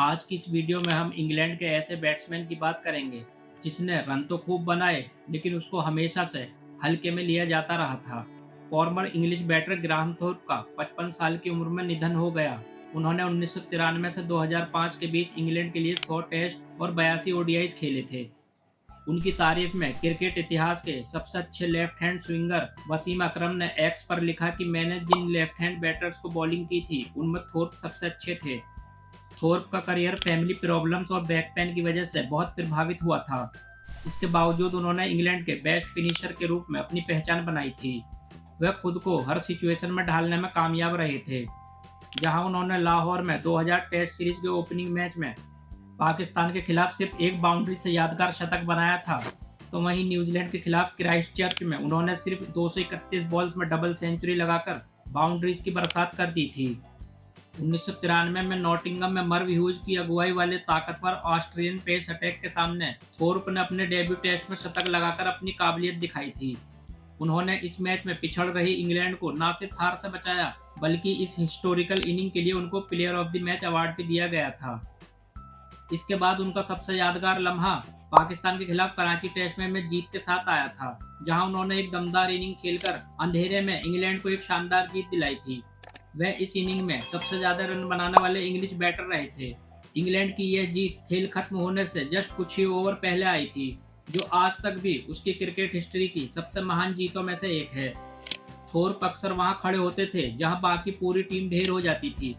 आज की इस वीडियो में हम इंग्लैंड के ऐसे बैट्समैन की बात करेंगे जिसने रन तो खूब बनाए लेकिन उसको हमेशा से हल्के में लिया जाता रहा था। Former English batter Graham Thorpe का 55 साल की उम्र में निधन हो गया। उन्होंने 1993 से 2005 के बीच इंग्लैंड के लिए 100 टेस्ट और 82 ओडीआईज खेले थे। उनकी तारीफ में क्रिकेट इतिहास के सबसे अच्छे लेफ्ट हैंड स्विंगर वसीम अकरम ने एक्स पर लिखा कि मैंने जिन लेफ्ट हैंड बैटर्स को बॉलिंग की थी उनमें थोर्प सबसे अच्छे थे। थोर्प का करियर फैमिली प्रॉब्लम्स और बैक पेन की वजह से बहुत प्रभावित हुआ था। इसके बावजूद उन्होंने इंग्लैंड के बेस्ट फिनिशर के रूप में अपनी पहचान बनाई थी। वह खुद को हर सिचुएशन में ढालने में कामयाब रहे थे। जहां उन्होंने लाहौर में 2000 टेस्ट सीरीज के ओपनिंग मैच में पाकिस्तान के खिलाफ सिर्फ एक बाउंड्री से यादगार शतक बनाया था, तो वहीं न्यूजीलैंड के खिलाफ क्राइस्टचर्च में उन्होंने सिर्फ 231 बॉल्स में डबल सेंचुरी लगाकर बाउंड्रीज की बरसात कर दी थी। 1993 में नॉटिंघम में मर्व ह्यूज की अगुवाई वाले ताकतवर ऑस्ट्रेलियन पेस अटैक के सामने थोर्प ने अपने डेब्यू टेस्ट में शतक लगाकर अपनी काबिलियत दिखाई थी। उन्होंने इस मैच में पिछड़ रही इंग्लैंड को न सिर्फ हार से बचाया बल्कि इस हिस्टोरिकल इनिंग के लिए उनको player of the match award भी दिया गया था। इसके बाद उनका सबसे यादगार लम्हा पाकिस्तान के खिलाफ कराची टेस्ट में जीत के साथ आया था, जहां उन्होंने एक दमदार इनिंग खेलकर अंधेरे में इंग्लैंड को एक शानदार जीत दिलाई थी। वह इस इनिंग में सबसे ज्यादा रन बनाने वाले इंग्लिश बैटर रहे थे। इंग्लैंड की यह जीत खेल खत्म होने से जस्ट कुछ ही ओवर पहले आई थी, जो आज तक भी उसकी क्रिकेट हिस्ट्री की सबसे महान जीतों में से एक है। थोर्प अक्सर वहां खड़े होते थे जहां बाकी पूरी टीम ढेर हो जाती थी।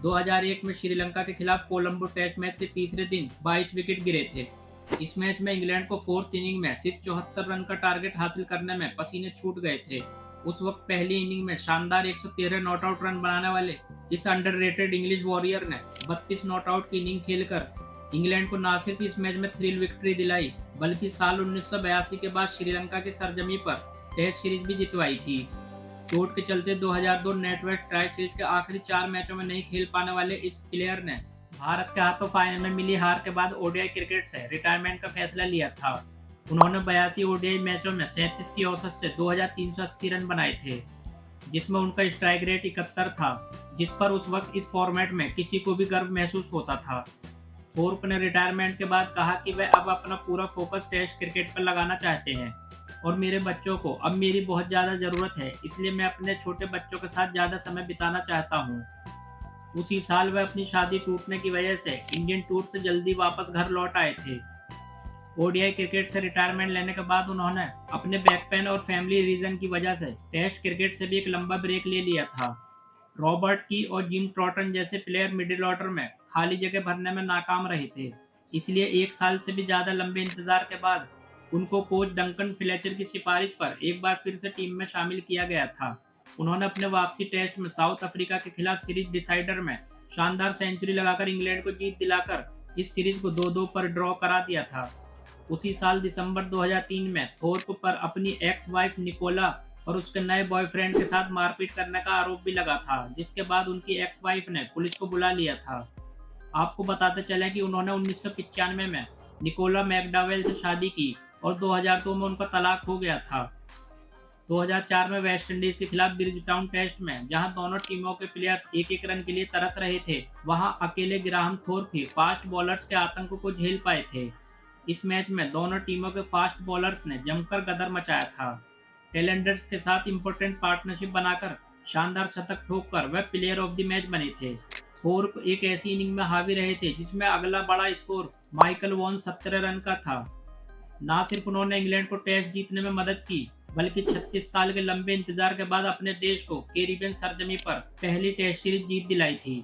2001 में श्रीलंका के खिलाफ कोलंबो टेस्ट मैच के तीसरे दिन 22 विकेट गिरे थे। इस मैच में इंग्लैंड को फोर्थ इनिंग में सिर्फ 74 रन का टारगेट हासिल करने में पसीने छूट गए थे। उस वक्त पहली इनिंग में शानदार 113 नॉट आउट रन बनाने वाले इस अंडररेटेड इंग्लिश वॉरियर ने 32 नॉट आउट की इनिंग खेलकर इंग्लैंड को न सिर्फ इस मैच में थ्रिल विक्ट्री दिलाई बल्कि साल 1982 के बाद श्रीलंका की सरजमी पर टेस्ट सीरीज भी जितवाई थी। चोट के चलते 2002 नेटवेस्ट ट्राई सीरीज के आखिरी 4 मैचों में नहीं खेल पाने वाले इस प्लेयर ने भारत के हाथों फाइनल में मिली हार के बाद ओडीआई क्रिकेट से रिटायरमेंट का फैसला लिया था। उन्होंने 82 ओडीआई मैचों में 37 की औसत से 2380 रन बनाए थे, जिसमें उनका स्ट्राइक रेट 71 था, जिस पर उस वक्त इस फॉर्मेट में किसी को भी गर्व महसूस होता था। थोर्प ने रिटायरमेंट के बाद कहा कि वह अब अपना पूरा फोकस टेस्ट क्रिकेट पर लगाना चाहते हैं और मेरे बच्चों को अब मेरी बहुत ज़्यादा ज़रूरत है, इसलिए मैं अपने छोटे बच्चों के साथ ज़्यादा समय बिताना चाहता हूँ। उसी साल वह अपनी शादी टूटने की वजह से इंडियन टूर से जल्दी वापस घर लौट आए थे। ओडीआई क्रिकेट से रिटायरमेंट लेने के बाद उन्होंने अपने बैक पेन और फैमिली रीजन की वजह से टेस्ट क्रिकेट से भी एक लंबा ब्रेक ले लिया था। रॉबर्ट की और जिम ट्रॉटन जैसे प्लेयर मिडिल ऑर्डर में खाली जगह भरने में नाकाम रहे थे, इसलिए 1 साल से भी ज़्यादा लंबे इंतजार के बाद उनको कोच डंकन फ्लेचर की सिफारिश पर एक बार फिर से टीम में शामिल किया गया था। उन्होंने अपने वापसी टेस्ट में साउथ अफ्रीका के खिलाफ सीरीज डिसाइडर में शानदार सेंचुरी लगाकर इंग्लैंड को जीत दिलाकर इस सीरीज को 2-2 पर ड्रॉ करा दिया था। उसी साल दिसंबर 2003 में थोर्प पर अपनी एक्स वाइफ निकोला और उसके नए बॉयफ्रेंड के साथ मारपीट करने का आरोप भी लगा था, जिसके बाद उनकी एक्स वाइफ ने पुलिस को बुला लिया था। आपको बताते चले कि उन्होंने 1995 में निकोला मैकडॉवेल से शादी की और 2002 में उनका तलाक हो गया था। 2004 में वेस्ट इंडीज के खिलाफ ब्रिजटाउन टेस्ट में जहां दोनों टीमों के प्लेयर्स एक एक रन के लिए तरस रहे थे, वहां अकेले ग्राहम थोर्प ही फास्ट बॉलर्स के आतंक को झेल पाए थे। इस मैच में दोनों टीमों के फास्ट बॉलर्स ने जमकर गदर मचाया था। टेलेंडर्स के साथ इंपॉर्टेंट पार्टनरशिप बनाकर शानदार शतक ठोककर वह प्लेयर ऑफ द मैच बने थे। थोर्प एक ऐसी इनिंग में हावी रहे थे जिसमें अगला बड़ा स्कोर माइकल वॉन 17 रन का था। न सिर्फ उन्होंने इंग्लैंड को टेस्ट जीतने में मदद की बल्कि 36 साल के लंबे इंतजार के बाद अपने देश को कैरिबियन सरजमी पर पहली टेस्ट सीरीज जीत दिलाई थी।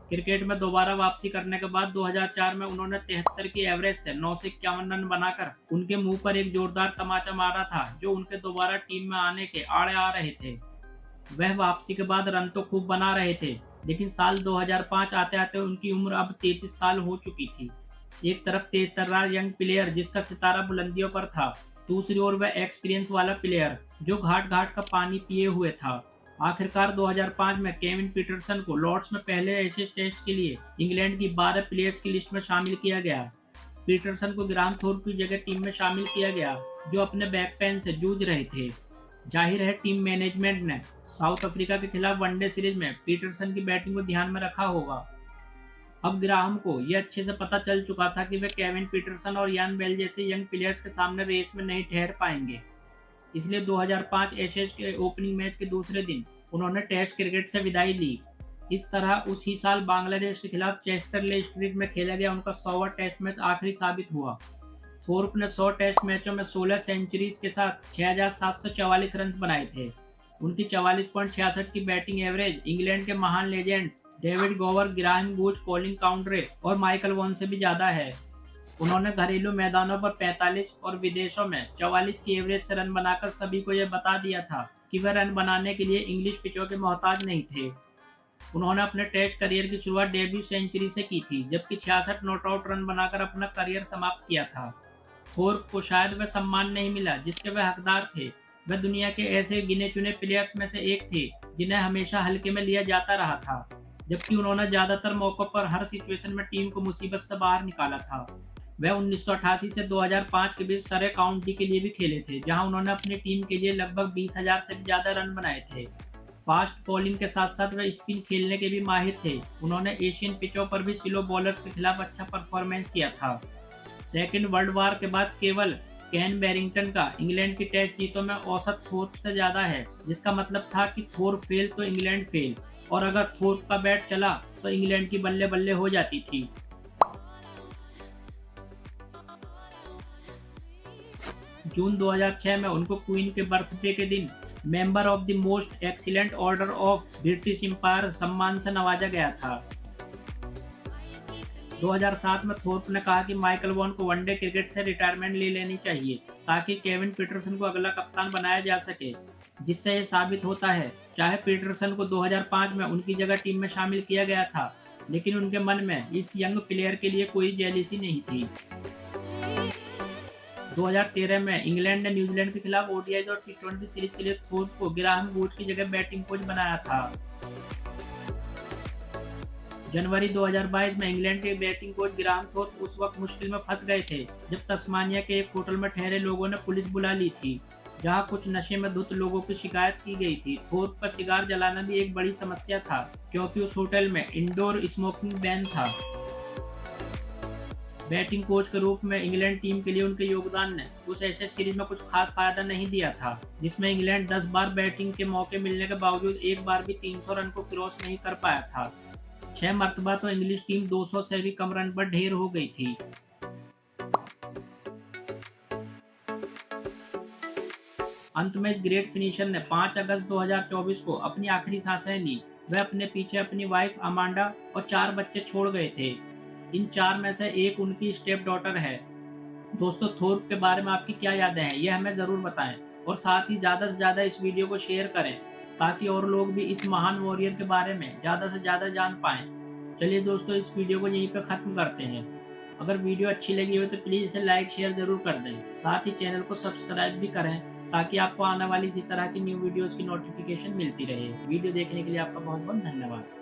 क्रिकेट में दोबारा वापसी करने के बाद 2004 में उन्होंने 73 की एवरेज से 951 रन बनाकर उनके मुंह पर एक जोरदार तमाचा मारा था, जो उनके दोबारा टीम में आने के आड़े आ रहे थे। वह वापसी के बाद रन तो खूब बना रहे थे, लेकिन साल 2005 आते आते उनकी उम्र अब 33 साल हो चुकी थी। एक तरफ तेज-तर्रार यंग प्लेयर जिसका सितारा बुलंदियों पर था, दूसरी ओर वह एक्सपीरियंस वाला प्लेयर जो घाट घाट का पानी पिए हुए था। आखिरकार 2005 में केविन पीटरसन को लॉर्ड्स में पहले एशेज टेस्ट के लिए इंग्लैंड की 12 प्लेयर्स की लिस्ट में शामिल किया गया। पीटरसन को ग्राहम थोर्प की जगह टीम में शामिल किया गया, जो अपने बैक पेन से जूझ रहे थे। जाहिर है टीम मैनेजमेंट ने साउथ अफ्रीका के खिलाफ वनडे सीरीज में पीटरसन की बैटिंग को ध्यान में रखा होगा। अब ग्राहम को यह अच्छे से पता चल चुका था कि वे केविन पीटरसन और यान बेल जैसे यंग प्लेयर्स के सामने रेस में नहीं ठहर पाएंगे। इसलिए 2005 एशेज के ओपनिंग मैच के दूसरे दिन उन्होंने टेस्ट क्रिकेट से विदाई ली। इस तरह उसी साल बांग्लादेश के खिलाफ चेस्टरले स्ट्रीट में खेला गया उनका 100वां टेस्ट मैच आखिरी साबित हुआ। थोर्प ने 100 टेस्ट मैचों में 16 सेंचुरीज के साथ 6,744 रन बनाए थे। उनकी 44.66 की बैटिंग एवरेज इंग्लैंड के महान लेजेंड्स डेविड गोवर, ग्राहम वुड, कॉलिन काउंट्रे और माइकल वॉन से भी ज्यादा है। उन्होंने घरेलू मैदानों पर 45 और विदेशों में 44 की एवरेज से रन बनाकर सभी को यह बता दिया था कि वे रन बनाने के लिए इंग्लिश पिचों के मोहताज नहीं थे। उन्होंने अपने टेस्ट करियर की शुरुआत डेब्यू सेंचुरी से की थी, जबकि 66 नॉट आउट रन बनाकर अपना करियर समाप्त किया था। थोर्प को शायद वह सम्मान नहीं मिला जिसके वह हकदार थे। वह दुनिया के ऐसे गिने चुने प्लेयर्स में से एक थे जिन्हें हमेशा हल्के में लिया जाता रहा था, जबकि उन्होंने ज्यादातर मौकों पर हर सिचुएशन में टीम को मुसीबत से बाहर निकाला था। वह 1988 से 2005 के बीच सरे काउंटी के लिए भी खेले थे, जहां उन्होंने अपनी टीम के लिए लगभग 20,000 से भी ज्यादा रन बनाए थे। फास्ट बॉलिंग के साथ साथ वह स्पिन खेलने के भी माहिर थे। उन्होंने एशियन पिचों पर भी स्लो बॉलर्स के खिलाफ अच्छा परफॉर्मेंस किया था। सेकेंड वर्ल्ड वॉर के बाद केवल केन बैरिंगटन का इंग्लैंड की टेस्ट जीतों में औसत थोर्प से ज्यादा है, जिसका मतलब था कि थोर्प फेल तो इंग्लैंड फेल, और अगर थोर्प का बैट चला तो इंग्लैंड की बल्ले बल्ले हो जाती थी। जून 2006 में उनको क्वीन के बर्थडे के दिन member of the most excellent order of British Empire सम्मान से नवाजा गया था। 2007 में थोर्प ने कहा कि माइकल वॉन को वनडे क्रिकेट से रिटायरमेंट ले लेनी चाहिए ताकि केविन पीटरसन को अगला कप्तान बनाया जा सके, जिससे यह साबित होता है चाहे पीटरसन को 2005 में उनकी जगह टीम में शामिल किया गया था, लेकिन उनके मन में इस यंग प्लेयर के लिए कोई जेलिसी नहीं थी। 2013 में इंग्लैंड ने न्यूजीलैंड के खिलाफ ओडीआई और टी20 सीरीज के लिए थोर्प को ग्राहम वुड की जगह बैटिंग कोच बनाया था। जनवरी 2022 में इंग्लैंड के बैटिंग कोच ग्राहम थोर्प उस वक्त मुश्किल में फंस गए थे जब तस्मानिया के एक होटल में ठहरे लोगों ने पुलिस बुला ली थी, जहां कुछ नशे में धुत लोगों की शिकायत की गई थी। थोर्प का सिगार जलाना भी एक बड़ी समस्या था क्योंकि उस होटल में इंडोर स्मोकिंग बैन था। बैटिंग कोच के रूप में इंग्लैंड टीम के लिए उनके योगदान ने उस एशेज सीरीज में कुछ खास फायदा नहीं दिया था, जिसमें इंग्लैंड 10 बार बैटिंग के मौके मिलने के बावजूद एक बार भी 300 रन को क्रॉस नहीं कर पाया था। 6 मरतबा तो इंग्लिश टीम 200 से भी कम रन पर ढेर हो गई थी। अंत में ग्रेट फिनिशर ने 5 अगस्त 2024 को अपनी आखिरी सांसें ली। वह अपने पीछे अपनी वाइफ अमांडा और 4 बच्चे छोड़ गए थे। इन 4 में से एक उनकी स्टेप डॉटर है। दोस्तों, थोर्प के बारे में आपकी क्या यादें हैं, यह हमें ज़रूर बताएं और साथ ही ज़्यादा से ज़्यादा इस वीडियो को शेयर करें ताकि और लोग भी इस महान वॉरियर के बारे में ज़्यादा से ज़्यादा जान पाएं। चलिए दोस्तों, इस वीडियो को यहीं पर ख़त्म करते हैं। अगर वीडियो अच्छी लगी हो तो प्लीज़ इसे लाइक शेयर ज़रूर कर दें। साथ ही चैनल को सब्सक्राइब भी करें ताकि आपको आने वाली इसी तरह की न्यू वीडियोज़ की नोटिफिकेशन मिलती रहे। वीडियो देखने के लिए आपका बहुत बहुत धन्यवाद।